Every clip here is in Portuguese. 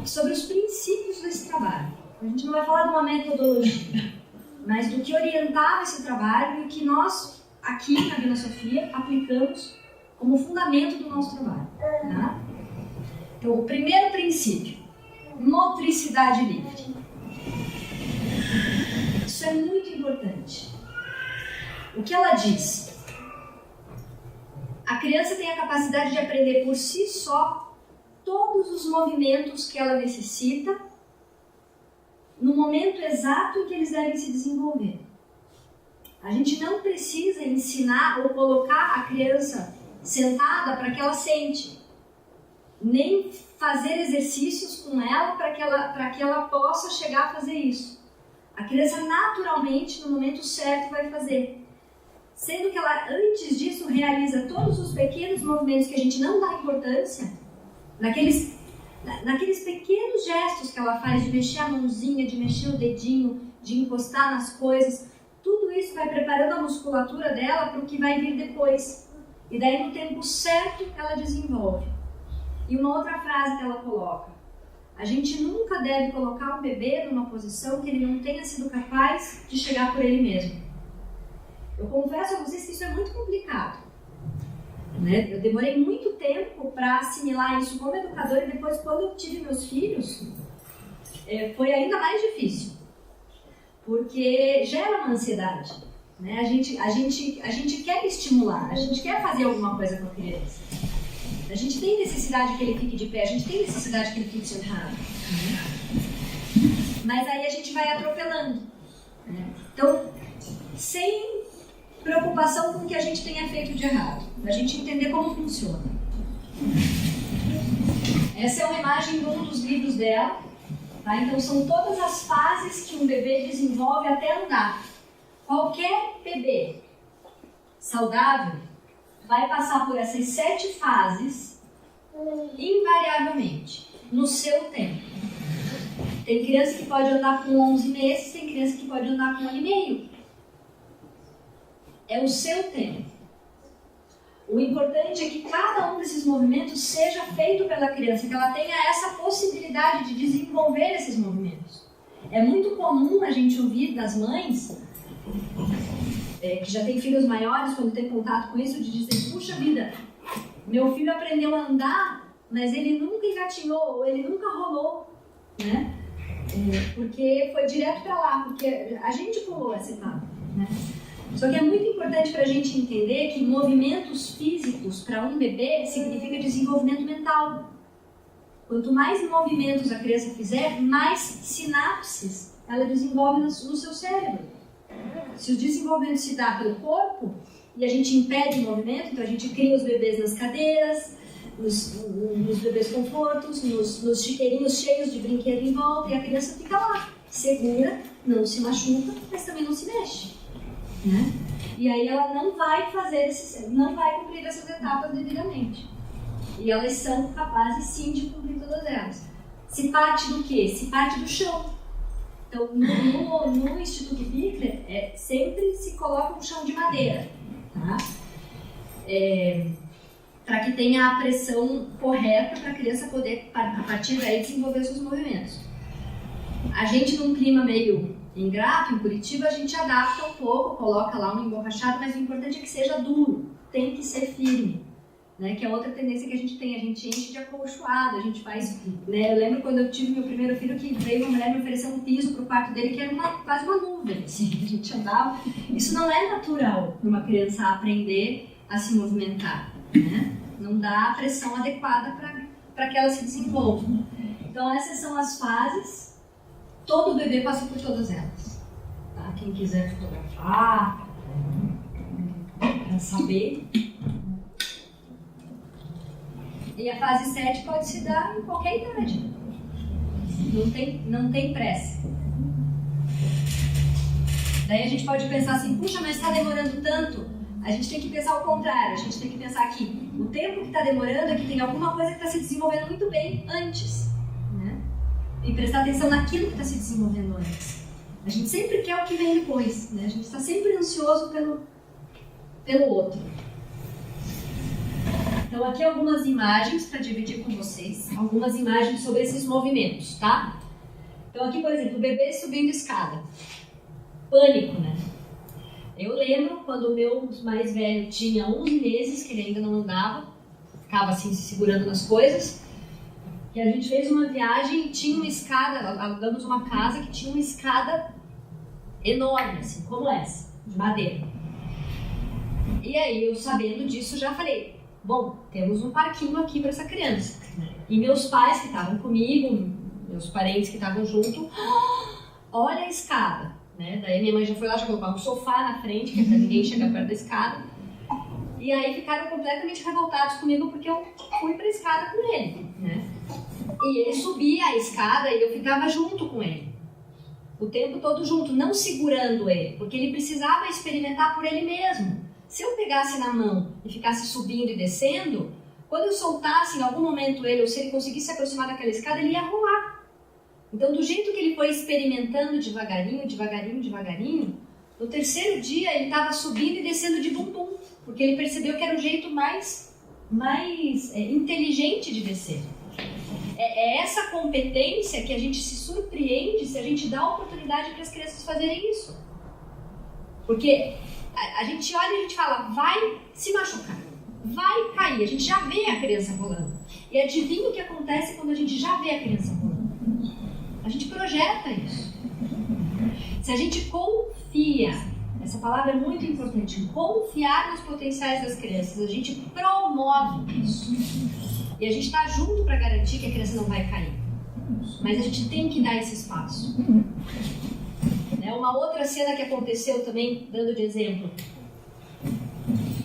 sobre os princípios desse trabalho. A gente não vai falar de uma metodologia, mas do que orientava esse trabalho e o que nós, aqui na Vila Sofia, aplicamos como fundamento do nosso trabalho. Tá? Então, o primeiro princípio, motricidade livre. Isso é muito importante. O que ela diz? A criança tem a capacidade de aprender por si só todos os movimentos que ela necessita no momento exato em que eles devem se desenvolver. A gente não precisa ensinar ou colocar a criança sentada para que ela sente, nem fazer exercícios com ela para que ela possa chegar a fazer isso. A criança naturalmente, no momento certo, vai fazer. Sendo que ela, antes disso, realiza todos os pequenos movimentos que a gente não dá importância, naqueles pequenos gestos que ela faz, de mexer a mãozinha, de mexer o dedinho, de encostar nas coisas, tudo isso vai preparando a musculatura dela para o que vai vir depois. E daí, no tempo certo, ela desenvolve. E uma outra frase que ela coloca: a gente nunca deve colocar um bebê numa posição que ele não tenha sido capaz de chegar por ele mesmo. Eu confesso a vocês que isso é muito complicado, né? Eu demorei muito tempo para assimilar isso como educadora, e depois, quando eu tive meus filhos, foi ainda mais difícil, porque gera uma ansiedade, né? A gente quer estimular, a gente quer fazer alguma coisa com a criança. A gente tem necessidade que ele fique de pé, a gente tem necessidade que ele fique sentado, né? Mas aí a gente vai atropelando, né? Então, sem preocupação com o que a gente tenha feito de errado, a gente entender como funciona. Essa é uma imagem de um dos livros dela, tá? Então são todas as fases que um bebê desenvolve até andar. Qualquer bebê saudável vai passar por essas 7 fases invariavelmente, no seu tempo. Tem criança que pode andar com 11 meses, tem criança que pode andar com 1 ano e meio. É o seu tempo. O importante é que cada um desses movimentos seja feito pela criança, que ela tenha essa possibilidade de desenvolver esses movimentos. É muito comum a gente ouvir das mães que já têm filhos maiores, quando tem contato com isso, de dizer: puxa vida, meu filho aprendeu a andar, mas ele nunca engatinhou, ou ele nunca rolou, né? Porque foi direto para lá, porque a gente pulou essa etapa, né? Só que é muito importante para a gente entender que movimentos físicos para um bebê significa desenvolvimento mental. Quanto mais movimentos a criança fizer, mais sinapses ela desenvolve no seu cérebro. Se o desenvolvimento se dá pelo corpo e a gente impede o movimento, então a gente cria os bebês nas cadeiras, nos bebês confortos, nos chiqueirinhos cheios de brinquedo em volta, e a criança fica lá, segura, não se machuca, mas também não se mexe, né? E aí ela não vai cumprir essas etapas devidamente. E elas são capazes sim de cumprir todas elas. Se parte do quê? Se parte do chão. Então, no Instituto Pichler, sempre se coloca um chão de madeira, tá? Para que tenha a pressão correta para a criança poder, a partir daí, desenvolver seus movimentos. A gente, num clima meio ingrato, em Curitiba, a gente adapta um pouco, coloca lá um emborrachado, mas o importante é que seja duro, tem que ser firme, né? Que é outra tendência que a gente tem, a gente enche de acolchoado, a gente faz, né? Eu lembro quando eu tive meu primeiro filho que veio uma mulher me oferecer um piso pro quarto dele que era quase uma nuvem, assim, a gente andava. Isso não é natural para uma criança aprender a se movimentar, né? Não dá a pressão adequada para que ela se desenvolva. Então essas são as fases, todo bebê passa por todas elas, tá? Quem quiser fotografar, para saber. E a fase 7 pode se dar em qualquer idade. Não tem pressa. Daí a gente pode pensar assim, puxa, mas está demorando tanto. A gente tem que pensar o contrário. A gente tem que pensar que o tempo que está demorando é que tem alguma coisa que está se desenvolvendo muito bem antes, né? E prestar atenção naquilo que está se desenvolvendo antes. A gente sempre quer o que vem depois, né? A gente está sempre ansioso pelo outro. Então aqui algumas imagens para dividir com vocês, algumas imagens sobre esses movimentos, tá? Então aqui, por exemplo, o bebê subindo escada. Pânico, né? Eu lembro quando o meu mais velho tinha 11 meses, que ele ainda não andava, ficava assim se segurando nas coisas, e a gente fez uma viagem e tinha uma escada, alugamos uma casa que tinha uma escada enorme, assim, como essa, de madeira. E aí eu, sabendo disso, já falei, bom, temos um parquinho aqui para essa criança. E meus pais que estavam comigo, meus parentes que estavam junto, olha a escada, né? Daí minha mãe já foi lá, já colocou um sofá na frente, que é para ninguém chegar perto da escada. E aí ficaram completamente revoltados comigo porque eu fui para a escada com ele, né? E ele subia a escada e eu ficava junto com ele. O tempo todo junto, não segurando ele, porque ele precisava experimentar por ele mesmo. Se eu pegasse na mão e ficasse subindo e descendo, quando eu soltasse em algum momento ele, ou se ele conseguisse se aproximar daquela escada, ele ia rolar. Então, do jeito que ele foi experimentando devagarinho, devagarinho, devagarinho, no terceiro dia ele estava subindo e descendo de bumbum, porque ele percebeu que era o jeito mais inteligente de descer. É essa competência que a gente se surpreende se a gente dá oportunidade para as crianças fazerem isso. Porque a gente olha e a gente fala, vai se machucar, vai cair, a gente já vê a criança rolando. E adivinha o que acontece quando a gente já vê a criança rolando? A gente projeta isso. Se a gente confia, essa palavra é muito importante, confiar nos potenciais das crianças, a gente promove isso. E a gente está junto para garantir que a criança não vai cair. Mas a gente tem que dar esse espaço. Uma outra cena que aconteceu também, dando de exemplo.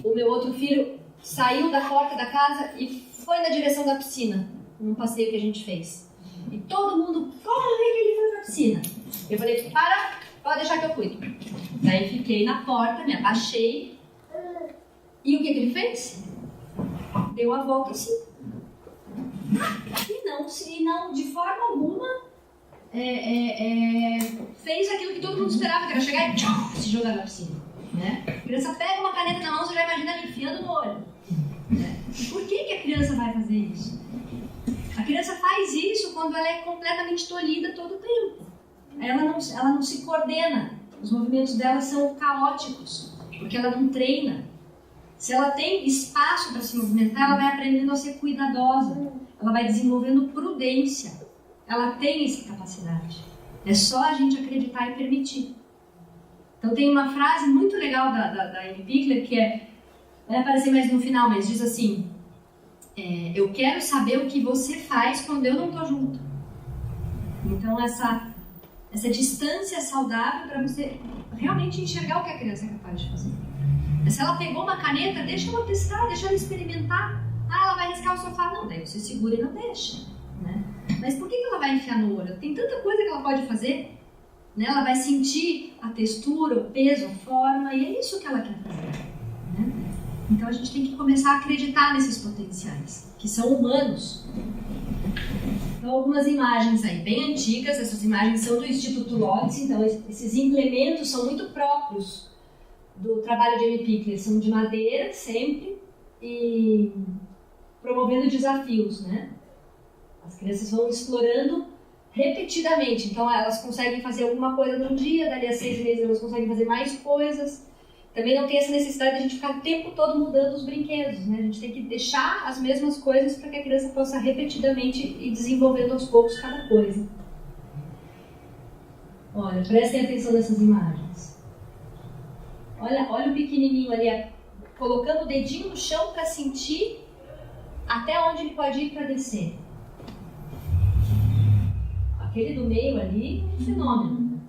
O meu outro filho saiu da porta da casa e foi na direção da piscina, num passeio que a gente fez. E todo mundo, corre que ele foi na piscina. Eu falei, pode deixar que eu cuido. Daí fiquei na porta, me abaixei. E o que ele fez? Deu a volta assim. E não de forma alguma, fez aquilo que todo mundo esperava, que era chegar e se jogar na piscina, né? A criança pega uma caneta na mão, você já imagina ela enfiando no olho, né? Por que a criança vai fazer isso? A criança faz isso quando ela é completamente tolhida todo o tempo. Ela não se coordena, os movimentos dela são caóticos, porque ela não treina. Se ela tem espaço para se movimentar, ela vai aprendendo a ser cuidadosa, ela vai desenvolvendo prudência. Ela tem essa capacidade. É só a gente acreditar e permitir. Então tem uma frase muito legal da Amy Pickler que vai aparecer mais no final, mas diz assim, eu quero saber o que você faz quando eu não estou junto. Então essa distância é saudável para você realmente enxergar o que a criança é capaz de fazer. Se ela pegou uma caneta, deixa ela testar, deixa ela experimentar. Ela vai riscar o sofá? Não, daí você segura e não deixa, né? Mas por que ela vai enfiar no olho? Tem tanta coisa que ela pode fazer, né? Ela vai sentir a textura, o peso, a forma, e é isso que ela quer fazer, né? Então a gente tem que começar a acreditar nesses potenciais, que são humanos. Então algumas imagens aí bem antigas, essas imagens são do Instituto Lodz, então esses implementos são muito próprios do trabalho de Amy Pickler, são de madeira sempre e promovendo desafios, né? As crianças vão explorando repetidamente, então elas conseguem fazer alguma coisa num dia, dali a 6 meses elas conseguem fazer mais coisas. Também não tem essa necessidade de a gente ficar o tempo todo mudando os brinquedos, né? A gente tem que deixar as mesmas coisas para que a criança possa repetidamente ir desenvolvendo aos poucos cada coisa. Olha, prestem atenção nessas imagens. Olha o pequenininho ali, colocando o dedinho no chão para sentir até onde ele pode ir para descer. Aquele do meio ali é um fenômeno.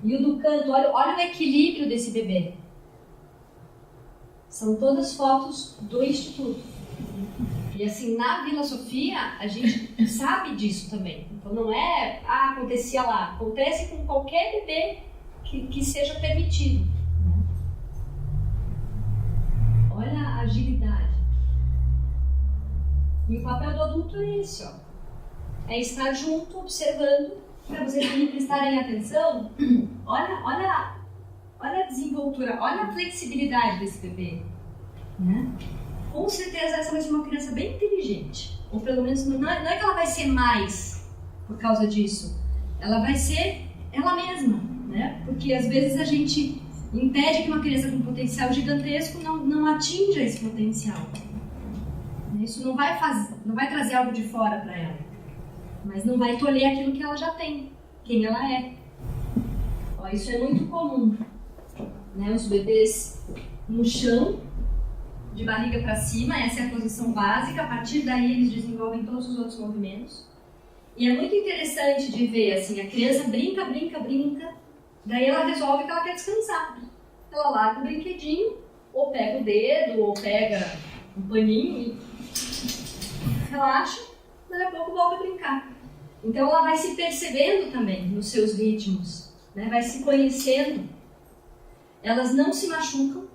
E o do canto, olha o equilíbrio desse bebê. São todas fotos do Instituto. E assim, na Vila Sofia, a gente sabe disso também. Então não é, acontecia lá. Acontece com qualquer bebê que seja permitido. Olha a agilidade. E o papel do adulto é esse, ó. É estar junto, observando, para vocês também prestarem atenção. Olha a desenvoltura, olha a flexibilidade desse bebê, né? com certeza essa vai ser uma criança bem inteligente. Ou pelo menos, não é que ela vai ser mais por causa disso. Ela vai ser ela mesma, né? Porque às vezes a gente impede que uma criança com potencial gigantesco não atinja esse potencial. Isso não vai trazer algo de fora para ela, mas não vai tolher aquilo que ela já tem, quem ela é. Ó, isso é muito comum, né? Os bebês no chão, de barriga para cima, essa é a posição básica. A partir daí eles desenvolvem todos os outros movimentos. E é muito interessante de ver, assim, a criança brinca, daí ela resolve que ela quer descansar. Ela larga o brinquedinho, ou pega o dedo, ou pega um paninho e relaxa, daí a pouco volta a brincar. Então ela vai se percebendo também nos seus ritmos, né? Vai se conhecendo. Elas não se machucam,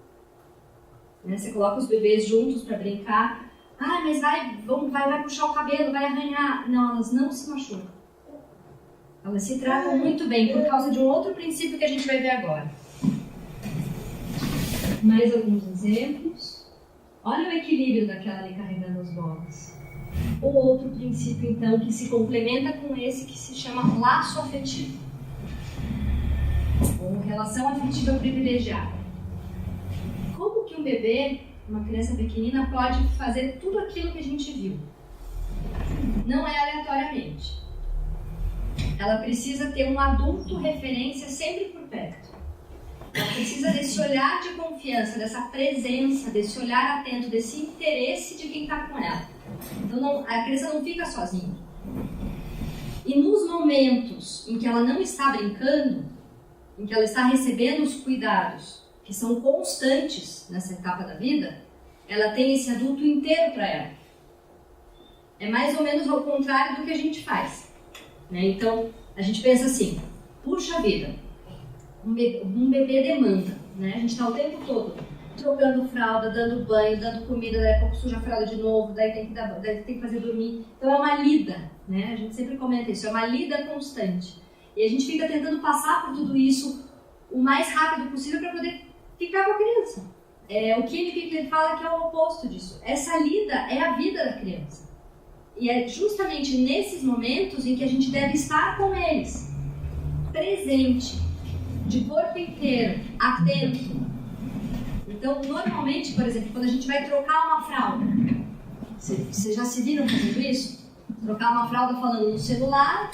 né? Você coloca os bebês juntos para brincar. Ah, mas vai puxar o cabelo, vai arranhar. Não, elas não se machucam. Elas se tratam muito bem por causa de um outro princípio que a gente vai ver agora. Mais alguns exemplos. Olha o equilíbrio daquela ali carregando as bolas. O outro princípio, então, que se complementa com esse que se chama laço afetivo. Ou relação afetiva privilegiada. Como que um bebê, uma criança pequenina, pode fazer tudo aquilo que a gente viu? Não é aleatoriamente. Ela precisa ter um adulto referência sempre por perto. Ela precisa desse olhar de confiança, dessa presença, desse olhar atento, desse interesse de quem está com ela. Então a criança não fica sozinha. E nos momentos em que ela não está brincando, em que ela está recebendo os cuidados que são constantes nessa etapa da vida, ela tem esse adulto inteiro para ela. É mais ou menos ao contrário do que a gente faz, né? Então a gente pensa assim: puxa vida, um bebê demanda, né? A gente está o tempo todo trocando fralda, dando banho, dando comida, daí a pouco suja a fralda de novo, daí tem que fazer dormir. Então é uma lida, né? A gente sempre comenta isso, é uma lida constante. E a gente fica tentando passar por tudo isso o mais rápido possível para poder ficar com a criança. O Kenny Pickler fala que é o oposto disso. Essa lida é a vida da criança. E é justamente nesses momentos em que a gente deve estar com eles, presente, de corpo inteiro, atento. Então, normalmente, por exemplo, quando a gente vai trocar uma fralda, vocês já se viram fazendo isso? Trocar uma fralda falando no celular,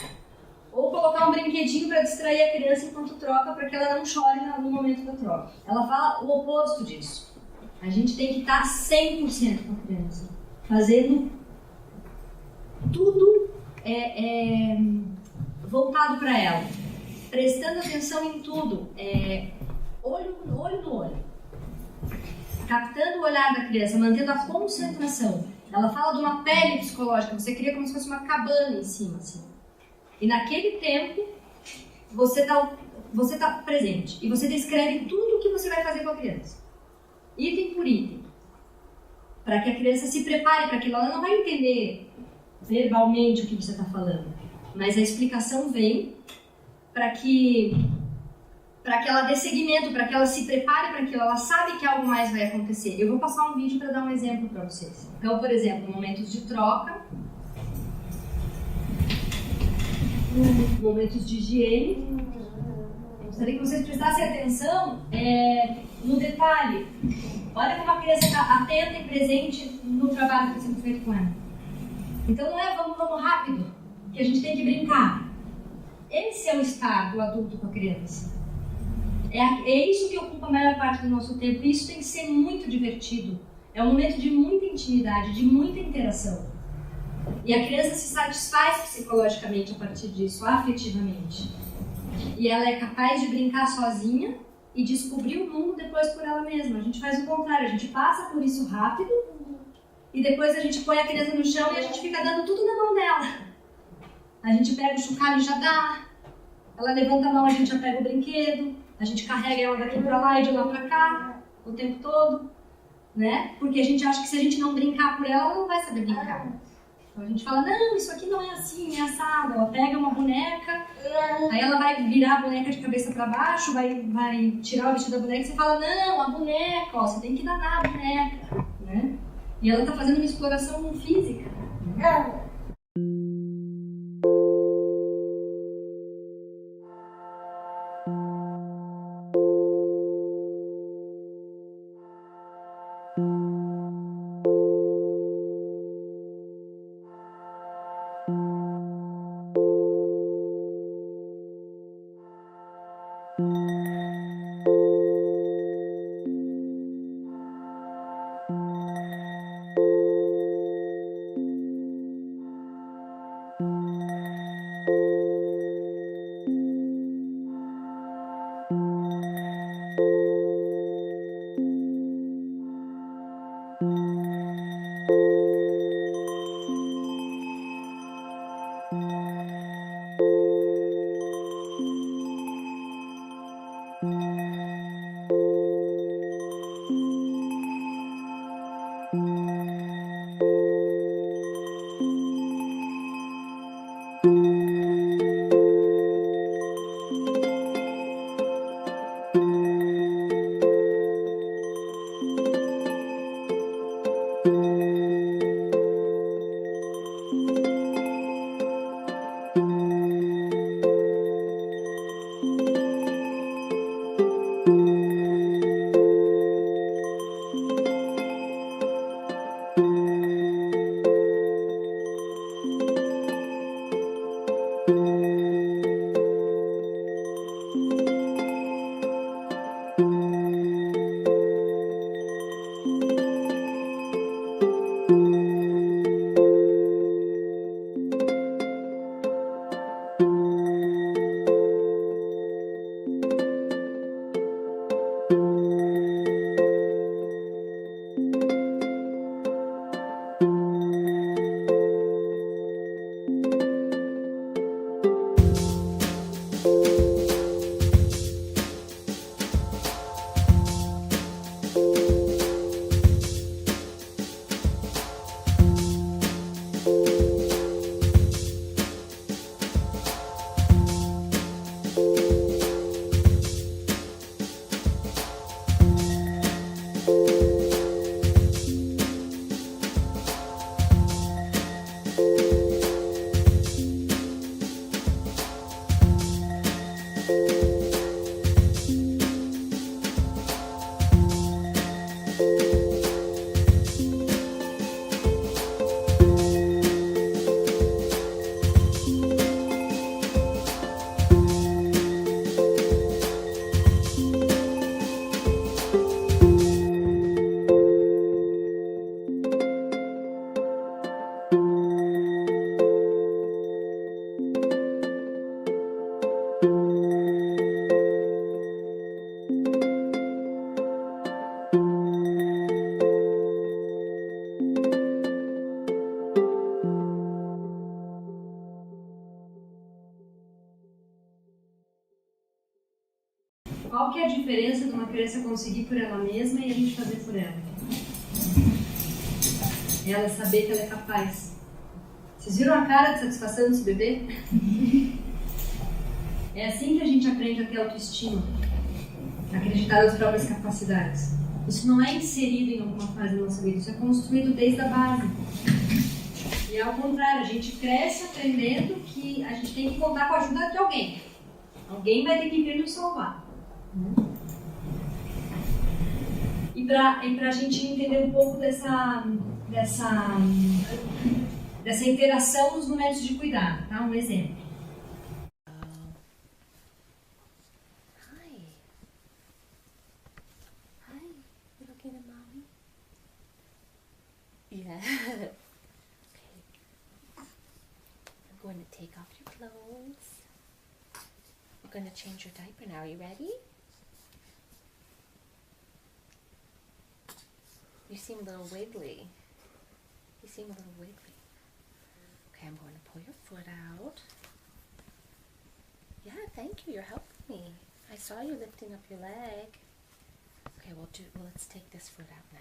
ou colocar um brinquedinho para distrair a criança enquanto troca, para que ela não chore no momento da troca. Ela fala o oposto disso. A gente tem que estar 100% com a criança, fazendo tudo voltado para ela, prestando atenção em tudo, olho no olho, captando o olhar da criança, mantendo a concentração. Ela fala de uma pele psicológica, você cria como se fosse uma cabana em cima, assim. E naquele tempo, você tá presente. E você descreve tudo o que você vai fazer com a criança. Item por item. Para que a criança se prepare para aquilo. Ela não vai entender verbalmente o que você está falando. Mas a explicação vem para que ela dê seguimento, para que ela se prepare para aquilo. Ela sabe que algo mais vai acontecer. Eu vou passar um vídeo para dar um exemplo para vocês. Então, por exemplo, momentos de troca. Momentos de higiene. Gostaria que vocês prestassem atenção no detalhe. Olha como a criança está atenta e presente no trabalho que está sendo feito com ela. Então não é vamos rápido, que a gente tem que brincar. Esse é o estar do adulto com a criança. É isso que ocupa a maior parte do nosso tempo. E isso tem que ser muito divertido. É um momento de muita intimidade, de muita interação. E a criança se satisfaz psicologicamente a partir disso, afetivamente. E ela é capaz de brincar sozinha e descobrir o mundo depois por ela mesma. A gente faz o contrário, a gente passa por isso rápido e depois a gente põe a criança no chão e a gente fica dando tudo na mão dela. A gente pega o chocalho e já dá, ela levanta a mão, a gente já pega o brinquedo, a gente carrega ela daqui pra lá e de lá pra cá o tempo todo, né? Porque a gente acha que se a gente não brincar por ela, ela não vai saber brincar. Então a gente fala, não, isso aqui não é assim, é assado. Ela pega uma boneca, aí ela vai virar a boneca de cabeça para baixo, vai tirar o vestido da boneca e você fala, não, a boneca, ó, você tem que danar a boneca, né? E ela está fazendo uma exploração física. Qual que é a diferença de uma criança conseguir por ela mesma e a gente fazer por ela? Ela saber que ela é capaz. Vocês viram a cara de satisfação desse bebê? É assim que a gente aprende a ter autoestima, acreditar nas próprias capacidades. Isso não é inserido em alguma fase da nossa vida, isso é construído desde a base. E ao contrário, a gente cresce aprendendo que a gente tem que contar com a ajuda de alguém. Alguém vai ter que vir nos salvar. E para a gente entender um pouco dessa interação nos momentos de cuidado, tá? Um exemplo. You looking at mommy? Yeah. Okay. I'm going to take off your clothes. I'm going to change your diaper now. Are you ready? You seem a little wiggly. You seem a little wiggly. Okay, I'm going to pull your foot out. Yeah, thank you. You're helping me. I saw you lifting up your leg. Okay, let's take this foot out now.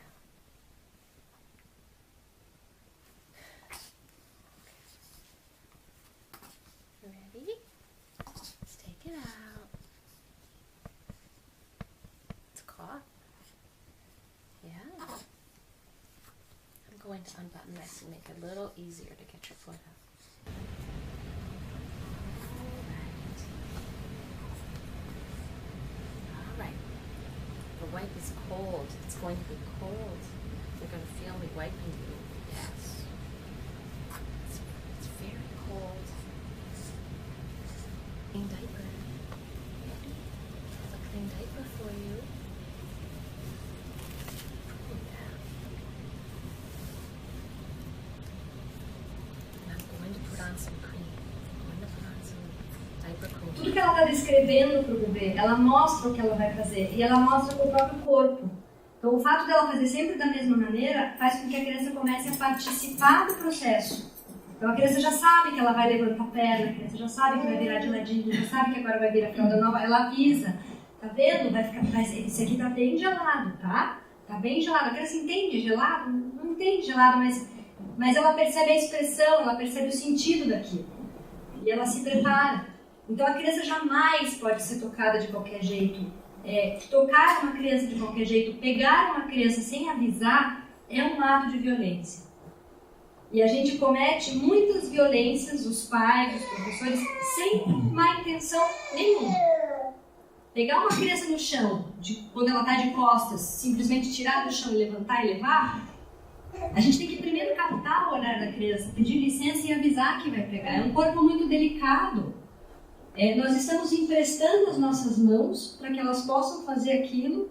You ready? Let's take it out. It's caught. Yeah. I'm going to unbutton this and make it a little easier to get your foot up. All right. The wipe is cold. It's going to be cold. You're going to feel me wiping you. Yes. It's very cold. Clean diaper. Ready? A clean diaper for you. Tudo que ela está descrevendo para o bebê, ela mostra o que ela vai fazer e ela mostra com o próprio corpo. Então, o fato dela fazer sempre da mesma maneira faz com que a criança comece a participar do processo. Então, a criança já sabe que ela vai levantar a perna, a criança já sabe que vai virar de ladinho, já sabe que agora vai vir a fralda nova, ela avisa. Tá vendo? Esse aqui tá bem gelado, tá? Tá bem gelado. A criança entende gelado? Não entende gelado, mas ela percebe a expressão, ela percebe o sentido daquilo. E ela se prepara. Então a criança jamais pode ser tocada de qualquer jeito. Tocar uma criança de qualquer jeito, pegar uma criança sem avisar, é um ato de violência. E a gente comete muitas violências, os pais, os professores, sem má intenção nenhuma. Pegar uma criança no chão, quando ela está de costas, simplesmente tirar do chão e levantar e levar, a gente tem que primeiro captar o olhar da criança, pedir licença e avisar que vai pegar. É um corpo muito delicado. Nós estamos emprestando as nossas mãos para que elas possam fazer aquilo,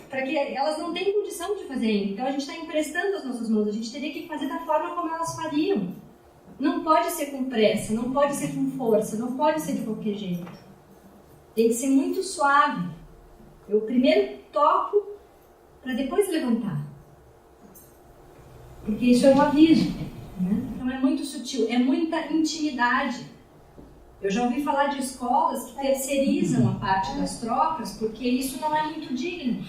para que elas não tenham condição de fazer ainda. Então a gente está emprestando as nossas mãos, a gente teria que fazer da forma como elas fariam. Não pode ser com pressa, não pode ser com força, não pode ser de qualquer jeito. Tem que ser muito suave. Eu primeiro toco para depois levantar. Porque isso é um aviso, né? Então é muito sutil, é muita intimidade. Eu já ouvi falar de escolas que terceirizam a parte das trocas porque isso não é muito digno.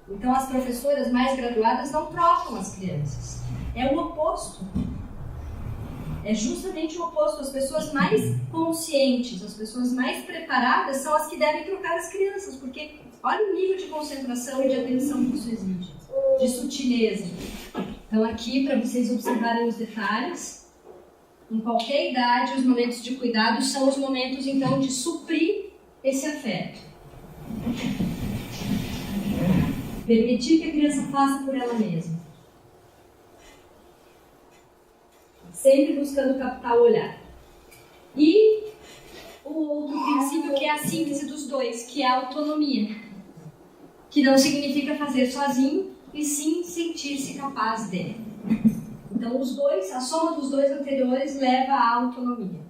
Então as professoras mais graduadas não trocam as crianças. É o oposto. É justamente o oposto. As pessoas mais conscientes, as pessoas mais preparadas são as que devem trocar as crianças, porque olha o nível de concentração e de atenção que isso exige, de sutileza. Então aqui, para vocês observarem os detalhes, em qualquer idade, os momentos de cuidado são os momentos, então, de suprir esse afeto. Permitir que a criança faça por ela mesma. Sempre buscando captar o olhar. E o outro princípio que é a síntese dos dois, que é a autonomia. Que não significa fazer sozinho, e sim sentir-se capaz dele. Então, a soma dos dois anteriores leva à autonomia.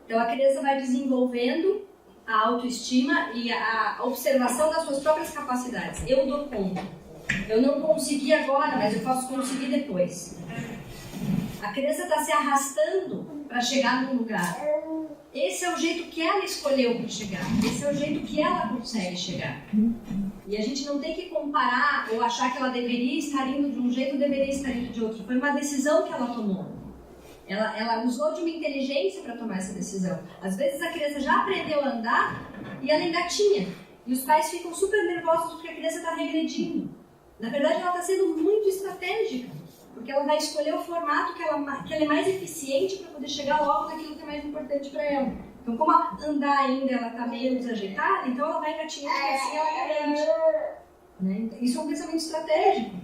Então, a criança vai desenvolvendo a autoestima e a observação das suas próprias capacidades. Eu dou conta. Eu não consegui agora, mas eu posso conseguir depois. A criança está se arrastando para chegar num lugar. Esse é o jeito que ela escolheu para chegar. Esse é o jeito que ela consegue chegar. E a gente não tem que comparar ou achar que ela deveria estar indo de um jeito ou deveria estar indo de outro. Foi uma decisão que ela tomou. Ela usou de uma inteligência para tomar essa decisão. Às vezes a criança já aprendeu a andar e ela engatinha. E os pais ficam super nervosos porque a criança está regredindo. Na verdade, ela está sendo muito estratégica. Porque ela vai escolher o formato que ela é mais eficiente para poder chegar logo naquilo que é mais importante para ela. Então, como andar ainda ela está meio desajeitada, então ela vai engatinhando e assim ela aprende. Né? Isso é um pensamento estratégico.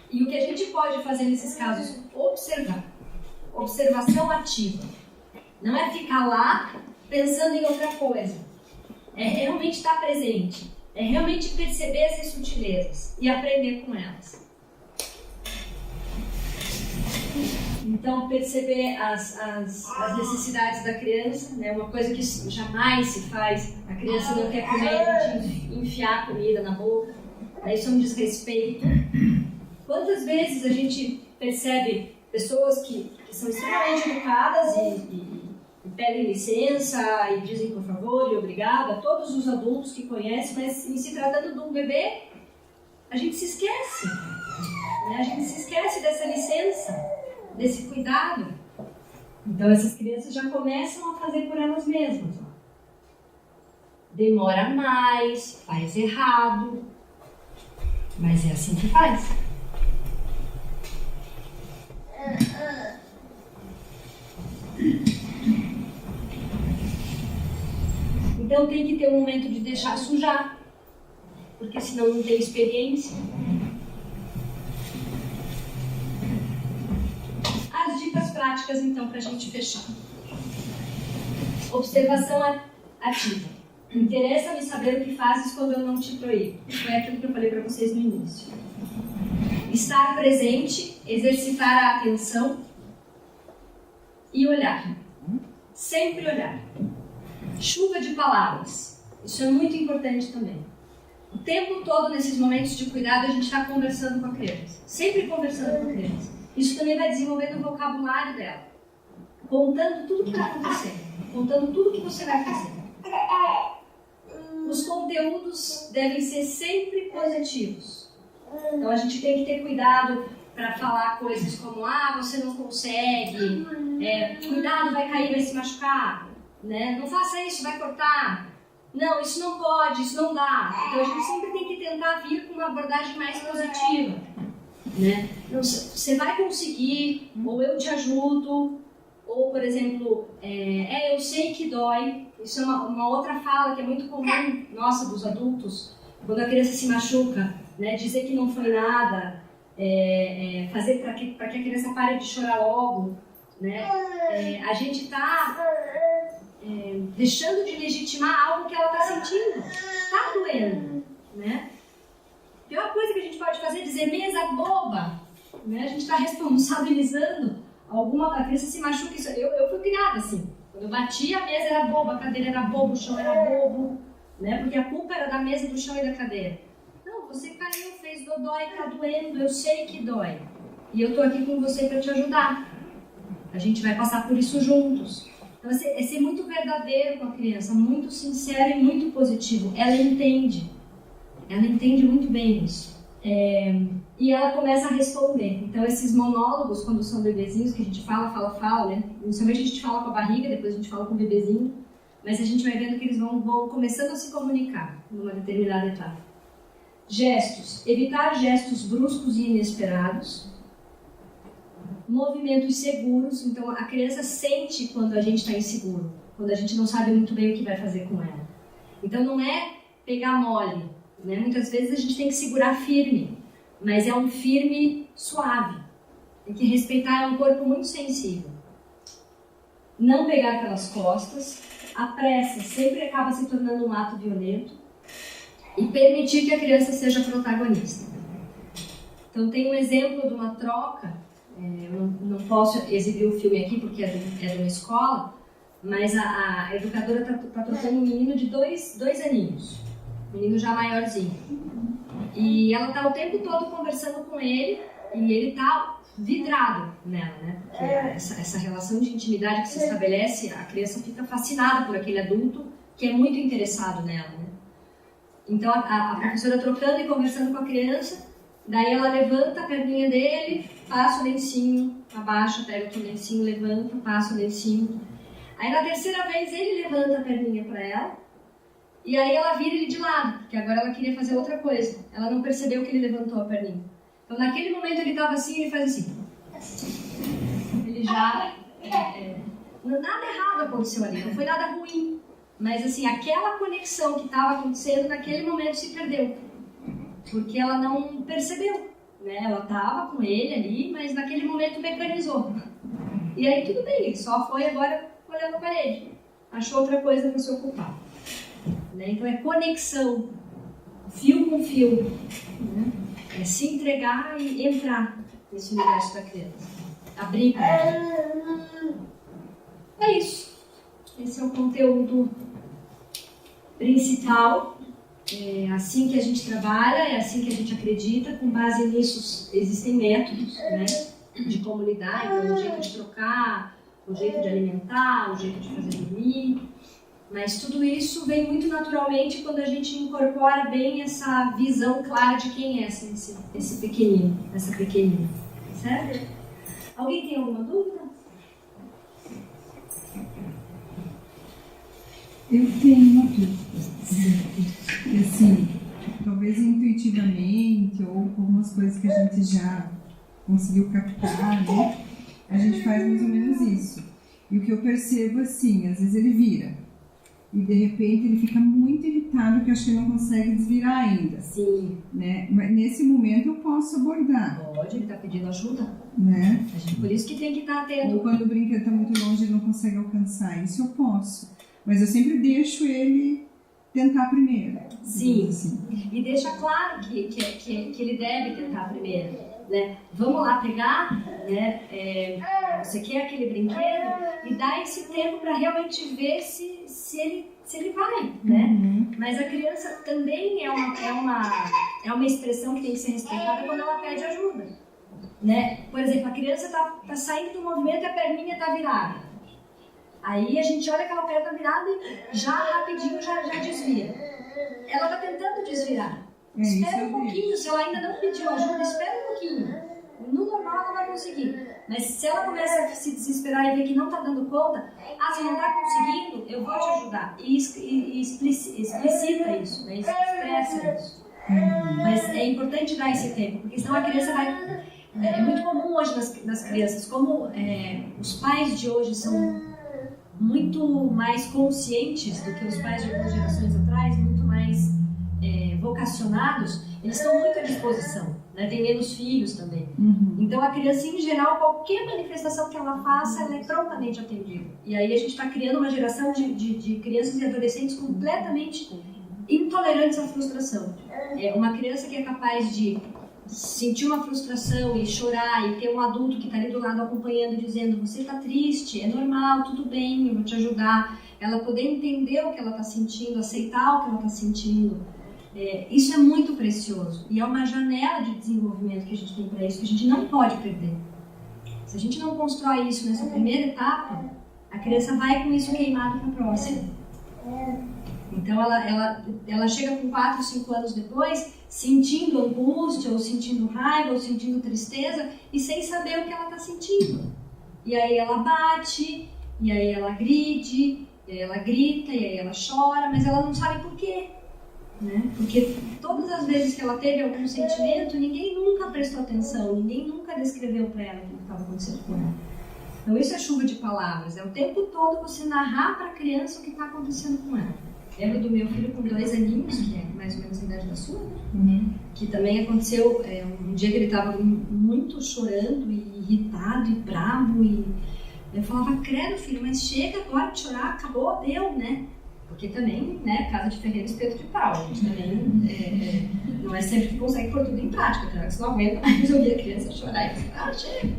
E o que a gente pode fazer nesses casos? Observar. Observação ativa. Não é ficar lá pensando em outra coisa. É realmente estar presente. É realmente perceber essas sutilezas e aprender com elas. Então, perceber as necessidades da criança, né? Uma coisa que jamais se faz, a criança não quer comer, a gente enfiar comida na boca, isso é um desrespeito. Quantas vezes a gente percebe pessoas que são extremamente educadas e pedem licença e dizem por favor e obrigado a todos os adultos que conhecem, mas em se tratando de um bebê, a gente se esquece, né? A gente se esquece dessa licença, desse cuidado. Então essas crianças já começam a fazer por elas mesmas. Demora mais, faz errado, mas é assim que faz. Então tem que ter um momento de deixar sujar, porque senão não tem experiência. As dicas práticas, então, para a gente fechar. Observação ativa. Interessa-me saber o que fazes quando eu não te proíbo. Foi aquilo que eu falei para vocês no início. Estar presente, exercitar a atenção e olhar. Sempre olhar. Chuva de palavras. Isso é muito importante também. O tempo todo, nesses momentos de cuidado, a gente está conversando com a criança. Sempre conversando com a criança. Isso também vai desenvolvendo o vocabulário dela. Contando tudo que está acontecendo. Contando tudo que você vai fazer. Os conteúdos devem ser sempre positivos. Então a gente tem que ter cuidado para falar coisas como: você não consegue, cuidado, vai cair, vai se machucar, né? Não faça isso, vai cortar. Não, isso não pode, isso não dá. Então a gente sempre tem que tentar vir com uma abordagem mais positiva, né? Não, você vai conseguir, ou eu te ajudo, ou, por exemplo, eu sei que dói. Isso é uma outra fala que é muito comum, nossa, dos adultos, quando a criança se machuca, né? Dizer que não foi nada, fazer para que a criança pare de chorar logo, né? A gente está deixando de legitimar algo que ela está sentindo, está doendo, né? A pior coisa que a gente pode fazer é dizer mesa boba, né? A gente está responsabilizando a criança se machuca. Eu fui criada assim. Quando eu batia, a mesa era boba, a cadeira era boba, o chão era bobo, né? Porque a culpa era da mesa, do chão e da cadeira. Não, você caiu, fez dodói, está doendo, eu sei que dói. E eu estou aqui com você para te ajudar. A gente vai passar por isso juntos. Então, é ser muito verdadeiro com a criança, muito sincero e muito positivo. Ela entende muito bem isso. E ela começa a responder. Então, esses monólogos, quando são bebezinhos, que a gente fala, né? Inicialmente a gente fala com a barriga, depois a gente fala com o bebezinho, mas a gente vai vendo que eles vão começando a se comunicar numa determinada etapa. Gestos. Evitar gestos bruscos e inesperados. Movimentos seguros. Então, a criança sente quando a gente está inseguro, quando a gente não sabe muito bem o que vai fazer com ela. Então, não é pegar mole, né? Muitas vezes a gente tem que segurar firme, mas é um firme suave. Tem que respeitar, é um corpo muito sensível. Não pegar pelas costas. A pressa sempre acaba se tornando um ato violento. E permitir que a criança seja protagonista. Então, tem um exemplo de uma troca. Eu não posso exibir o filme aqui porque é de uma escola, mas a educadora está trocando um menino de dois aninhos. Um menino já maiorzinho. E ela está o tempo todo conversando com ele e ele está vidrado nela, né? Porque essa relação de intimidade que se estabelece, a criança fica fascinada por aquele adulto que é muito interessado nela, né? Então a professora trocando e conversando com a criança, daí ela levanta a perninha dele, passa o lencinho, abaixa, pega outro lencinho, levanta, passa o lencinho. Aí na terceira vez ele levanta a perninha para ela, e aí ela vira ele de lado, porque agora ela queria fazer outra coisa. Ela não percebeu que ele levantou a perninha. Então naquele momento ele estava assim, ele faz assim. Ele já... nada errado aconteceu ali, não foi nada ruim. Mas assim, aquela conexão que estava acontecendo naquele momento se perdeu. Porque ela não percebeu, né? Ela estava com ele ali, mas naquele momento mecanizou. E aí tudo bem, ele só foi agora olhando a parede. Achou outra coisa para se ocupar. Né? Então é conexão, fio com fio. Né? É se entregar e entrar nesse universo da criança. Abrir para ela. É isso. Esse é o conteúdo principal. É assim que a gente trabalha, é assim que a gente acredita. Com base nisso existem métodos, né, de como lidar. Então, o jeito de trocar, o jeito de alimentar, o jeito de fazer dormir. Mas tudo isso vem muito naturalmente quando a gente incorpora bem essa visão clara de quem é esse pequenino, essa pequenina. Certo? Alguém tem alguma dúvida? Eu tenho uma dúvida. Assim, talvez intuitivamente ou com algumas coisas que a gente já conseguiu captar, né? A gente faz mais ou menos isso. E o que eu percebo, assim, às vezes ele vira. e de repente ele fica muito irritado que acho que não consegue desvirar ainda. Sim. Né? Mas nesse momento eu posso abordar. Pode, ele está pedindo ajuda. Né? Por isso que tem que estar atento. Ou quando o brinquedo está muito longe ele não consegue alcançar. Isso eu posso. Mas eu sempre deixo ele tentar primeiro. Sim. Assim. E deixa claro que ele deve tentar primeiro. Né? Vamos lá pegar, né? Você quer aquele brinquedo e dá esse tempo para realmente ver se ele vai, né? Uhum. Mas a criança também é uma expressão que tem que ser respeitada quando ela pede ajuda, né? Por exemplo, a criança tá saindo do movimento e a perninha tá virada. Aí a gente olha aquela perna virada e já rapidinho já desvia. Ela tá tentando desviar. Espera um pouquinho, se ela ainda não pediu ajuda, espera um pouquinho. No normal ela vai conseguir. Mas se ela começa a se desesperar e ver que não está dando conta, se não está conseguindo, eu vou te ajudar. E explicita isso, né? Expressa isso. Mas é importante dar esse tempo, porque senão a criança vai... É muito comum hoje nas crianças, como os pais de hoje são muito mais conscientes do que os pais de algumas gerações atrás, muito mais vocacionados, eles estão muito à disposição, né? Tem menos filhos também. Uhum. Então a criança, em geral, qualquer manifestação que ela faça, ela é prontamente atendida. E aí a gente está criando uma geração de crianças e adolescentes completamente intolerantes à frustração. Uma criança que é capaz de sentir uma frustração e chorar e ter um adulto que está ali do lado acompanhando, dizendo: você está triste, é normal, tudo bem, eu vou te ajudar. Ela poder entender o que ela está sentindo, aceitar o que ela está sentindo. Isso é muito precioso e é uma janela de desenvolvimento que a gente tem para isso, que a gente não pode perder. Se a gente não constrói isso nessa primeira etapa, a criança vai com isso queimado para a próxima. Então ela chega com 4, 5 anos depois sentindo angústia, ou sentindo raiva, ou sentindo tristeza e sem saber o que ela está sentindo. E aí ela bate, e aí ela gride, e aí ela grita, e aí ela chora, mas ela não sabe por quê. Né? Porque todas as vezes que ela teve algum sentimento, ninguém nunca prestou atenção, ninguém nunca descreveu para ela o que estava acontecendo com ela. Então isso é chuva de palavras, é o tempo todo você narrar para a criança o que está acontecendo com ela. Lembro do meu filho com 2 aninhos, que é mais ou menos a idade da sua, que também aconteceu um dia que ele estava muito chorando e irritado e bravo, e eu falava: credo, filho, mas chega agora de chorar, acabou, deu, né? Porque também, né, casa de ferreiro, espeto de pau. A gente também não é sempre que consegue pôr tudo em prática, tá? Você não aguenta mais ouvir a criança chorar e falar: chega.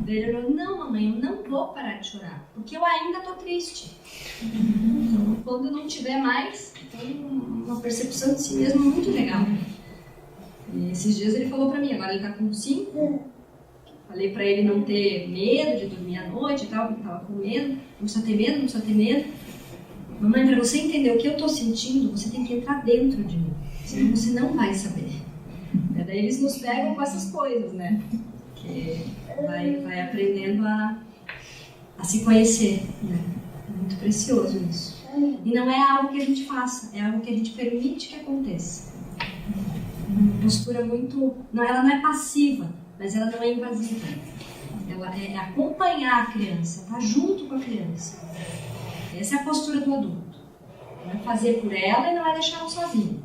Daí ele falou: não, mamãe, eu não vou parar de chorar, porque eu ainda tô triste. Então, quando não tiver mais, tem uma percepção de si mesmo muito legal. E esses dias ele falou pra mim, agora ele tá com 5, falei pra ele não ter medo de dormir à noite e tal, porque tava com medo, não precisa ter medo, não precisa ter medo. Mamãe, para você entender o que eu estou sentindo, você tem que entrar dentro de mim, senão você não vai saber. Daí eles nos pegam com essas coisas, né? Que vai aprendendo a se conhecer, né? É muito precioso isso. E não é algo que a gente faça, é algo que a gente permite que aconteça. Uma postura muito... ela não é passiva, mas ela não é invasiva. Ela é acompanhar a criança, estar junto com a criança. Essa é a postura do adulto. Não é fazer por ela e não é deixar ela sozinha.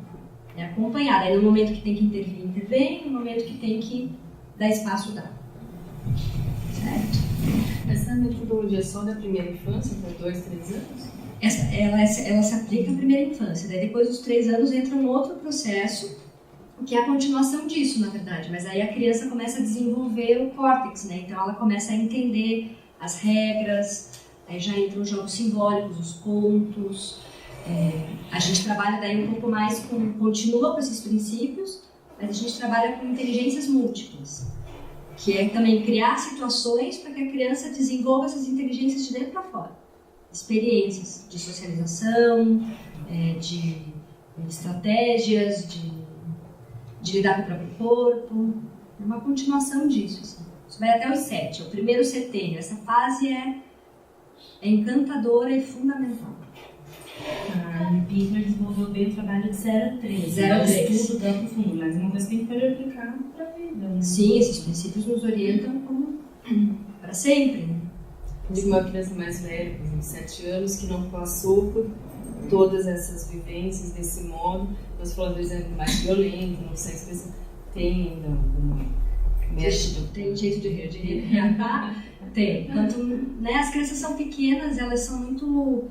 É acompanhar. Aí no momento que tem que intervir, intervém. No momento que tem que dar espaço, dá. Certo? Essa metodologia é só da primeira infância, para 2, 3 anos? Ela se aplica à primeira infância. Daí depois dos 3 anos entra um outro processo, que é a continuação disso, na verdade. Mas aí a criança começa a desenvolver o córtex, né? Então ela começa a entender as regras. Aí já entram os jogos simbólicos, os contos. A gente trabalha daí um pouco mais continua com esses princípios, mas a gente trabalha com inteligências múltiplas, que é também criar situações para que a criança desenvolva essas inteligências de dentro para fora. Experiências de socialização, de estratégias, de lidar com o próprio corpo. É uma continuação disso. Assim. Isso vai até os 7, é o primeiro setênio. Essa fase é encantadora e fundamental. A Pinter desenvolveu bem o trabalho de 0 a 3. 0 a 3. Estudo tão profundo, mas uma coisa que a gente pode aplicar para a vida. Né? Sim, esses princípios nos orientam para sempre. Né? De uma criança mais velha, por exemplo, 7 anos, que não passou por todas essas vivências desse modo. Você falou, por exemplo, mais violento, não sei se tem ainda algum método. Tem jeito de reatar? Tem. Quanto, né, as crianças são pequenas, elas são muito...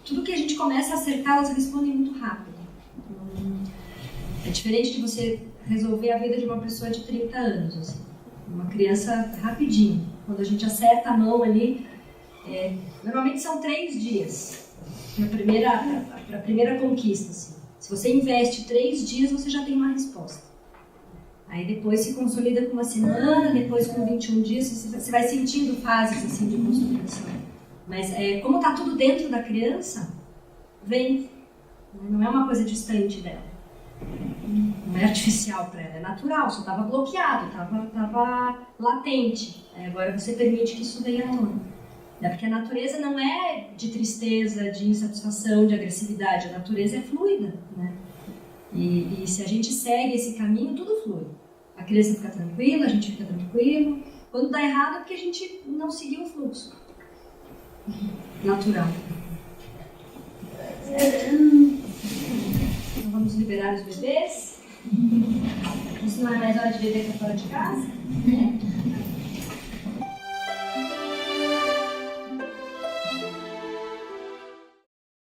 tudo que a gente começa a acertar, elas respondem muito rápido. É diferente de você resolver a vida de uma pessoa de 30 anos, assim. Uma criança rapidinho. Quando a gente acerta a mão ali, normalmente são 3 dias para a primeira conquista. Assim. Se você investe 3 dias, você já tem uma resposta. Aí depois se consolida com uma semana, depois com 21 dias, você vai sentindo fases assim, de consolidação. Mas como está tudo dentro da criança, vem. Não é uma coisa distante dela. Não é artificial para ela, é natural, só estava bloqueado, estava latente. Agora você permite que isso venha à tona. Porque a natureza não é de tristeza, de insatisfação, de agressividade. A natureza é fluida, né? E se a gente segue esse caminho, tudo flui. A criança fica tranquila, a gente fica tranquilo. Quando dá errado é porque a gente não seguiu o fluxo natural. Então vamos liberar os bebês. Isso não é mais hora de beber para fora de casa, né?